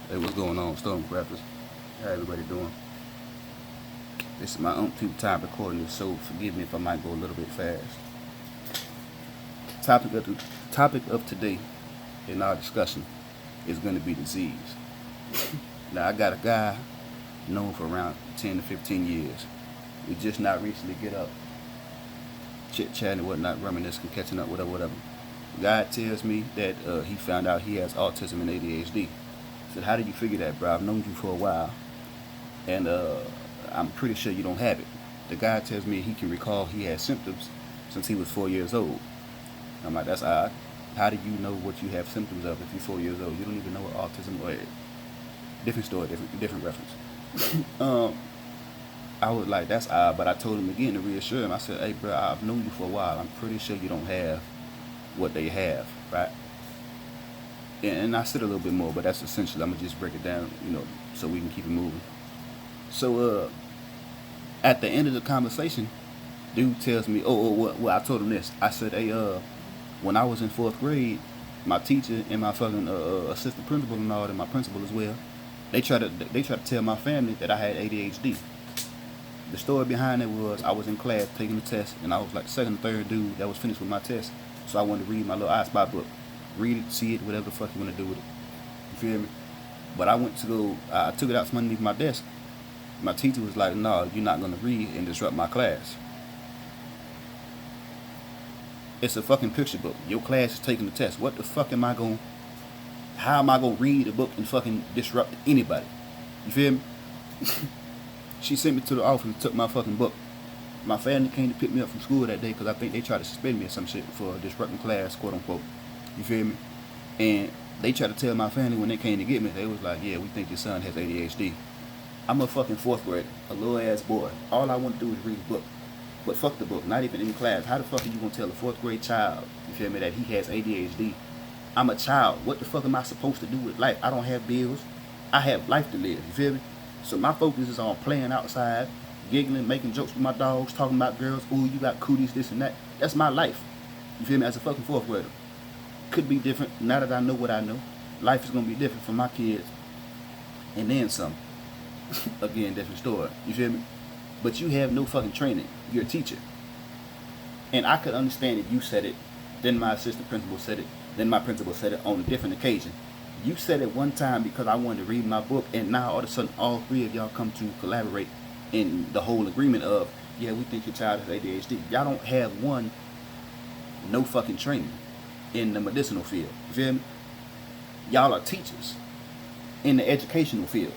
Hey, what's going on, stonecrafters? How everybody doing? This is my umpteenth time recording this, so forgive me if I might go a little bit fast. Topic of today in our discussion is going to be disease. Now, I got a guy known for around 10 to 15 years. We just not recently get up, chit-chatting and whatnot, reminiscing, catching up, whatever. Guy tells me that he found out he has autism and ADHD. I said, how did you figure that, bro? I've known you for a while, and I'm pretty sure you don't have it. The guy tells me he can recall he had symptoms since he was 4 years old. I'm like, that's odd. How do you know what you have symptoms of if you're 4 years old? You don't even know what autism is. Different story, different reference. I was like, that's odd, but I told him again to reassure him. I said, hey, bro, I've known you for a while. I'm pretty sure you don't have what they have, right? And I said a little bit more, but that's essential. I'm gonna just break it down, so we can keep it moving. So at the end of the conversation, dude tells me, well, I told him this. I said, hey, when I was in 4th grade, my teacher and my fucking assistant principal and all, and my principal as well, they tried to tell my family that I had ADHD. The story behind it was I was in class taking the test, and I was like the second or third dude that was finished with my test. So I wanted to read my little I Spot book. Read it, see it, whatever the fuck you want to do with it. You feel me? But I took it out from underneath my desk. My teacher was like, no, you're not going to read and disrupt my class. It's a fucking picture book. Your class is taking the test. What the fuck how am I going to read a book and fucking disrupt anybody? You feel me? She sent me to the office and took my fucking book. My family came to pick me up from school that day because I think they tried to suspend me or some shit for disrupting class, quote unquote. You feel me? And they tried to tell my family when they came to get me, they was like, yeah, we think your son has ADHD. I'm a fucking 4th grader, a little ass boy. All I want to do is read a book. But fuck the book, not even in class. How the fuck are you going to tell a 4th grade child, you feel me, that he has ADHD? I'm a child. What the fuck am I supposed to do with life? I don't have bills. I have life to live, you feel me? So my focus is on playing outside, giggling, making jokes with my dogs, talking about girls. Ooh, you got cooties, this and that. That's my life. You feel me? As a fucking 4th grader. Could be different now that I know what I know. Life is going to be different for my kids. And then some. Again, different story. You feel me? But you have no fucking training. You're a teacher. And I could understand if you said it, then my assistant principal said it, then my principal said it on a different occasion. You said it one time because I wanted to read my book, and now all of a sudden all three of y'all come to collaborate in the whole agreement of, yeah, we think your child has ADHD. Y'all don't have no fucking training in the medicinal field. You feel me? Y'all are teachers in the educational field.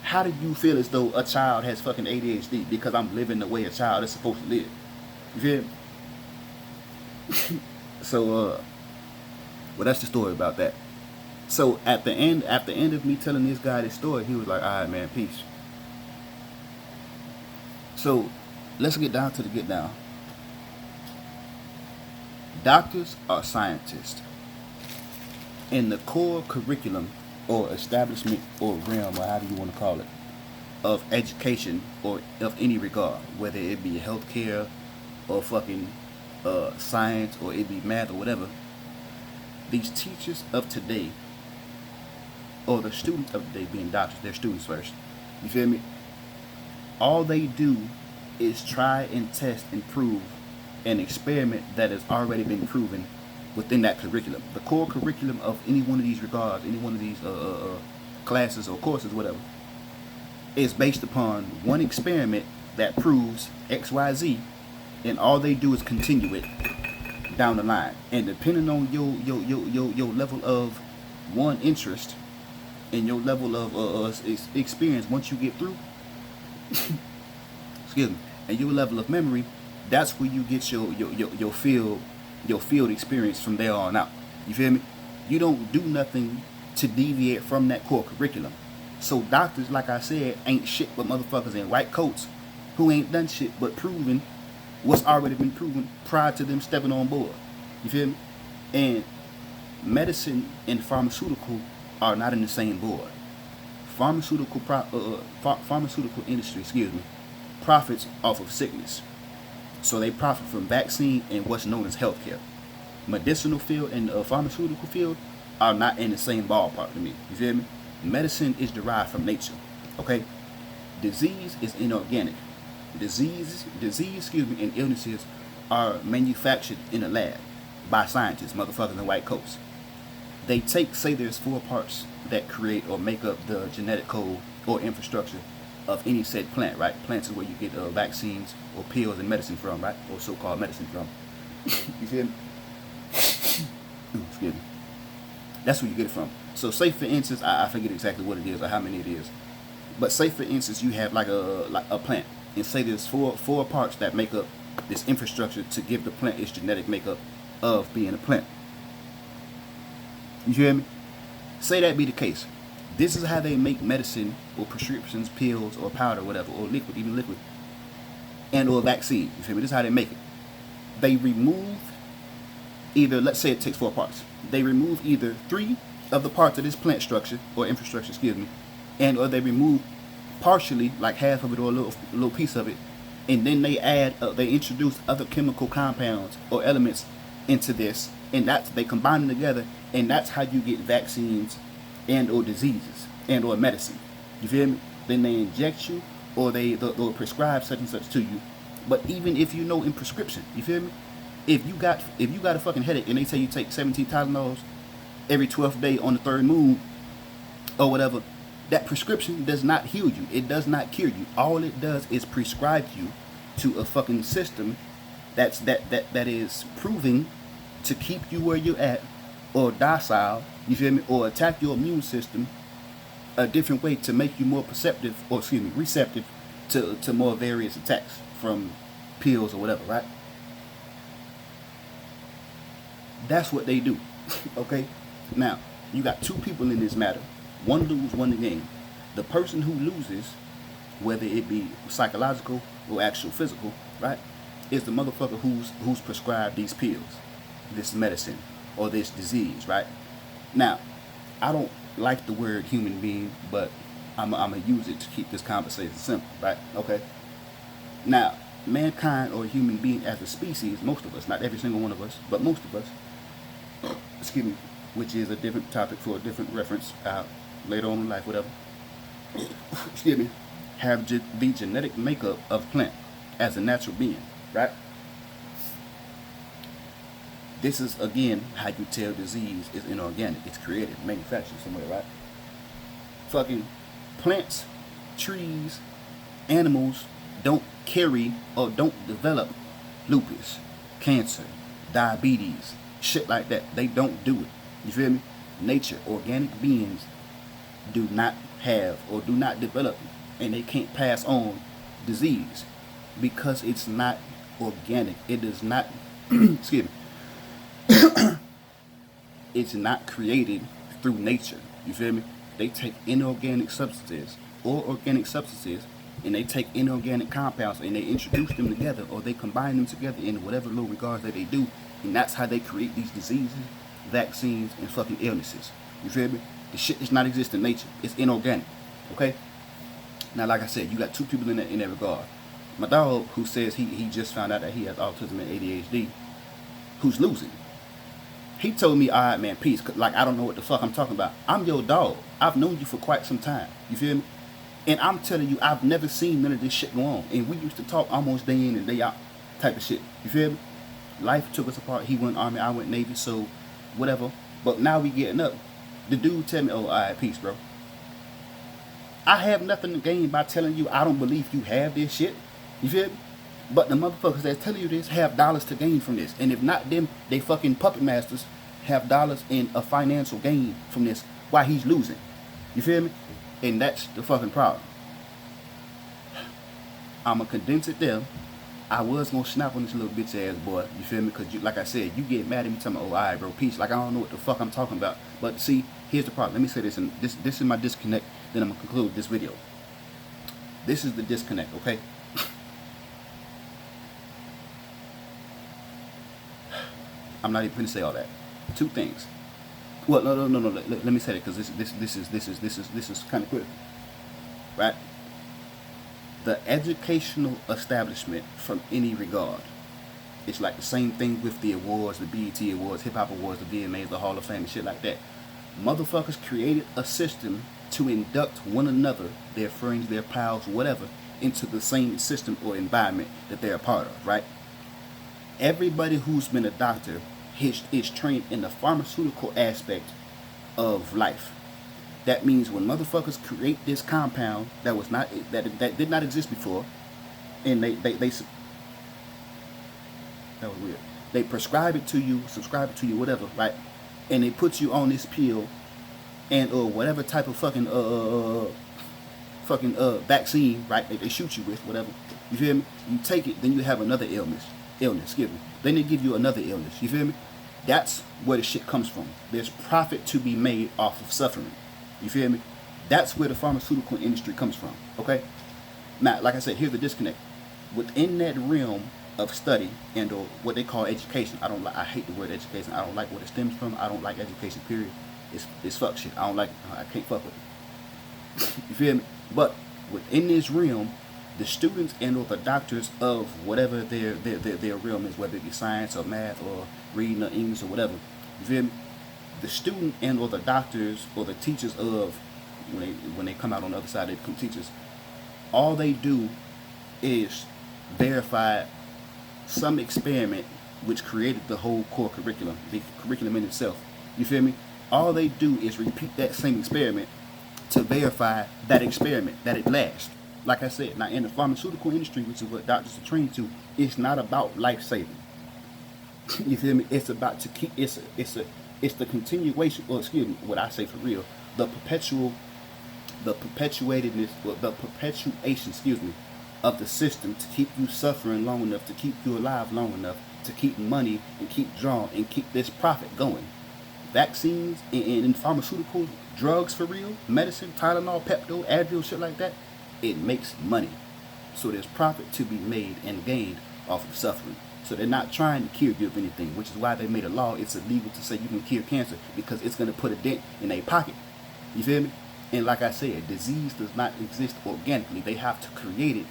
How do you feel as though a child has fucking ADHD because I'm living the way a child is supposed to live? You feel me? So, well, that's the story about that. So at the end of me telling this guy this story, he was like, all right, man, peace. So let's get down to the get down. Doctors are scientists. In the core curriculum or establishment or realm, or however you want to call it, of education or of any regard, whether it be healthcare or fucking science or it be math or whatever, these teachers of today, or the students of today, being doctors, they're students first. You feel me? All they do is try and test and prove an experiment that has already been proven within that curriculum. The core curriculum of any one of these regards, any one of these classes or courses, whatever, is based upon one experiment that proves X, Y, Z, and all they do is continue it down the line. And depending on your level of interest and your level of experience, once you get through, excuse me, and your level of memory, that's where you get your field experience from there on out. You feel me? You don't do nothing to deviate from that core curriculum. So doctors, like I said, ain't shit but motherfuckers in white coats who ain't done shit but proven what's already been proven prior to them stepping on board. You feel me? And medicine and pharmaceutical are not in the same board. Pharmaceutical industry, profits off of sickness. So they profit from vaccine and what's known as healthcare. Medicinal field and pharmaceutical field, are not in the same ballpark to me. You feel me? Medicine is derived from nature. Okay? Disease is inorganic. Disease, and illnesses are manufactured in a lab by scientists, motherfuckers in white coats. They take, say there's 4 parts that create or make up the genetic code or infrastructure of any said plant, right? Plants is where you get vaccines or pills and medicine from, right? Or so-called medicine from. You feel me? Excuse me. That's where you get it from. So say for instance, I forget exactly what it is or how many it is, but say for instance you have like a plant, and say there's four parts that make up this infrastructure to give the plant its genetic makeup of being a plant. You hear me? Say that be the case. This is how they make medicine or prescriptions, pills or powder, whatever, or liquid, even liquid, and or vaccine. You feel me? This is how they make it. They remove either, let's say it takes 4 parts. They remove either 3 of the parts of this plant structure or infrastructure, excuse me, and or they remove partially, like half of it or a little piece of it, and then they add, they introduce other chemical compounds or elements into this, and they combine them together, and that's how you get vaccines and or diseases and or medicine. You feel me? Then they inject you, or they'll prescribe such and such to you. But even if you know in prescription, you feel me? If you got a fucking headache and they tell you take 17 Tylenols every 12th day on the 3rd moon or whatever, that prescription does not heal you. It does not cure you. All it does is prescribe you to a fucking system that is proving to keep you where you're at, or docile, you feel me, or attack your immune system a different way to make you more receptive to more various attacks from pills or whatever, right? That's what they do. Okay? Now, you got 2 people in this matter. One lose, one to gain. The person who loses, whether it be psychological or actual physical, right, is the motherfucker who's prescribed these pills, this medicine, or this disease, right? Now, I don't like the word human being, but I'm gonna use it to keep this conversation simple, right? Okay? Now, mankind or human being as a species, most of us, not every single one of us, but most of us, excuse me, which is a different topic for a different reference later on in life, whatever, excuse me, have the genetic makeup of plant as a natural being, right? This is, again, how you tell disease is inorganic. It's created, manufactured somewhere, right? Fucking plants, trees, animals don't carry or don't develop lupus, cancer, diabetes, shit like that. They don't do it. You feel me? Nature, organic beings do not have or do not develop, and they can't pass on disease because it's not organic. It does not, excuse me, it's not created through nature. You feel me? They take inorganic substances or organic substances, and they take inorganic compounds and they introduce them together, or they combine them together in whatever little regards that they do, and that's how they create these diseases, vaccines, and fucking illnesses. You feel me? The shit does not exist in nature. It's inorganic. Okay? Now, like I said, you got 2 people in that regard. My dog, who says he just found out that he has autism and ADHD, who's losing. He told me, all right, man, peace. Like, I don't know what the fuck I'm talking about. I'm your dog. I've known you for quite some time. You feel me? And I'm telling you, I've never seen none of this shit go on. And we used to talk almost day in and day out type of shit. You feel me? Life took us apart. He went Army, I went Navy, so whatever. But now we getting up. The dude tell me, oh, all right, peace, bro. I have nothing to gain by telling you I don't believe you have this shit. You feel me? But the motherfuckers that's telling you this have dollars to gain from this. And if not them, they fucking puppet masters have dollars in a financial gain from this while he's losing. You feel me? And that's the fucking problem. I'ma condense it there. I was gonna snap on this little bitch ass boy. You feel me? Cause you, like I said, you get mad at me telling me, oh, alright, bro, peace. Like I don't know what the fuck I'm talking about. But see, here's the problem. Let me say this, and this is my disconnect. Then I'm gonna conclude this video. This is the disconnect, okay? I'm not even gonna say all that. 2 things. Well, no. Let me say it, because this is kind of quick, right? The educational establishment, from any regard, it's like the same thing with the awards, the BET Awards, Hip Hop Awards, the VMAs, the Hall of Fame, and shit like that. Motherfuckers created a system to induct one another, their friends, their pals, whatever, into the same system or environment that they're a part of, right? Everybody who's been a doctor is trained in the pharmaceutical aspect of life. That means when motherfuckers create this compound that was not that did not exist before, and they that was weird. They prescribe it to you, subscribe it to you, whatever, right? And they put you on this pill and or whatever type of fucking vaccine, right? They shoot you with, whatever. You feel me? You take it, then you have another illness, excuse me. Then they give you another illness. You feel me? That's where the shit comes from. There's profit to be made off of suffering. You feel me? That's where the pharmaceutical industry comes from. Okay? Now, like I said, here's the disconnect. Within that realm of study and or what they call education, I hate the word education. I don't like what it stems from. I don't like education, period. It's fuck shit. I can't fuck with it. You feel me? But within this realm, the students and or the doctors of whatever their realm is, whether it be science or math or reading or English or whatever, you feel me? The student and or the doctors or the teachers of when they come out on the other side, they become teachers. All they do is verify some experiment which created the whole core curriculum, the curriculum in itself. You feel me? All they do is repeat that same experiment to verify that experiment, that it lasts. Like I said, now in the pharmaceutical industry, which is what doctors are trained to, it's not about life saving. You feel me? It's about to keep. It's the continuation, or excuse me, what I say for real, the perpetuation, excuse me, of the system to keep you suffering long enough, to keep you alive long enough, to keep money and keep drawing and keep this profit going. Vaccines and pharmaceuticals, drugs for real, medicine, Tylenol, Pepto, Advil, shit like that, it makes money. So there's profit to be made and gained off of suffering. So they're not trying to cure you of anything, which is why they made a law. It's illegal to say you can cure cancer because it's going to put a dent in their pocket. You feel me? And like I said, disease does not exist organically. They have to create it.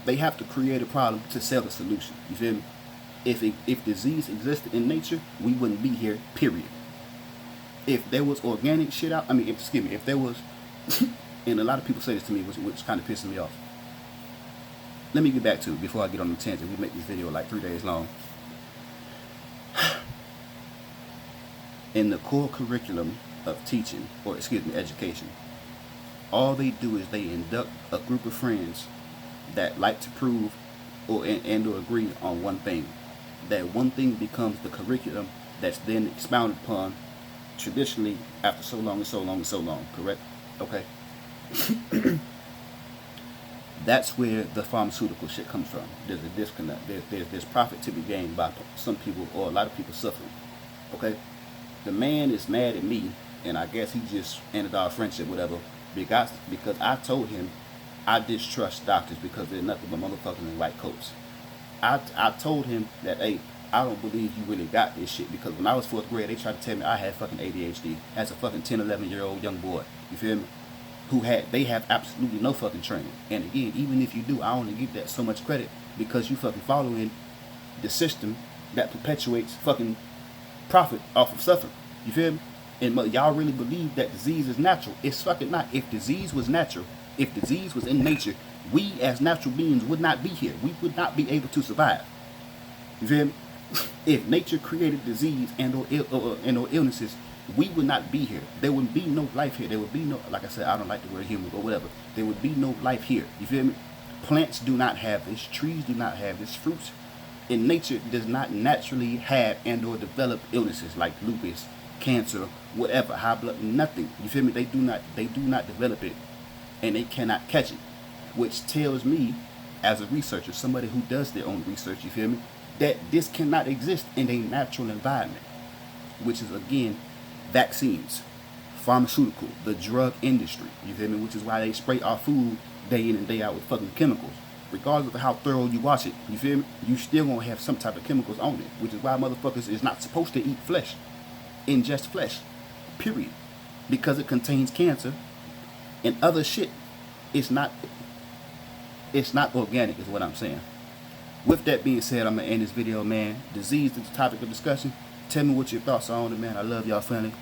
They have to create a problem to sell the solution. You feel me? If disease existed in nature, we wouldn't be here, period. If there was organic shit out, if there was, and a lot of people say this to me, which kind of pisses me off. Let me get back to it before I get on the tangent. We make this video like 3 days long. In the core curriculum of teaching, or excuse me, education, all they do is they induct a group of friends that like to prove or agree on one thing. That one thing becomes the curriculum that's then expounded upon traditionally after so long and so long and so long, correct? Okay. That's where the pharmaceutical shit comes from. There's a disconnect. There's profit to be gained by some people or a lot of people suffering. Okay? The man is mad at me, and I guess he just ended our friendship, whatever, because I told him I distrust doctors because they're nothing but motherfuckers in white coats. I told him that, hey, I don't believe you really got this shit, because when I was 4th grade, they tried to tell me I had fucking ADHD as a fucking 10, 11-year-old young boy. You feel me? They have absolutely no fucking training. And again, even if you do, I only give that so much credit because you fucking following the system that perpetuates fucking profit off of suffering. You feel me? And y'all really believe that disease is natural. It's fucking not. If disease was natural, if disease was in nature, we as natural beings would not be here. We would not be able to survive. You feel me? If nature created disease and or illnesses, we would not be here. There would be no life here. There would be no, like I said, I don't like the word human, but whatever. There would be no life here. You feel me? Plants do not have this. Trees do not have this. Fruits in nature does not naturally have and or develop illnesses like lupus, cancer, whatever, high blood, nothing. You feel me? They do not develop it, and they cannot catch it, which tells me, as a researcher, somebody who does their own research, you feel me, that this cannot exist in a natural environment, which is again vaccines, pharmaceutical, the drug industry, you feel me, which is why they spray our food day in and day out with fucking chemicals. Regardless of how thorough you watch it, you feel me, you still gonna have some type of chemicals on it, which is why motherfuckers is not supposed to eat flesh, ingest flesh, period, because it contains cancer and other shit. It's not organic is what I'm saying. With that being said, I'm gonna end this video, man. Disease is the topic of discussion. Tell me what your thoughts are on it, man. I love y'all, family.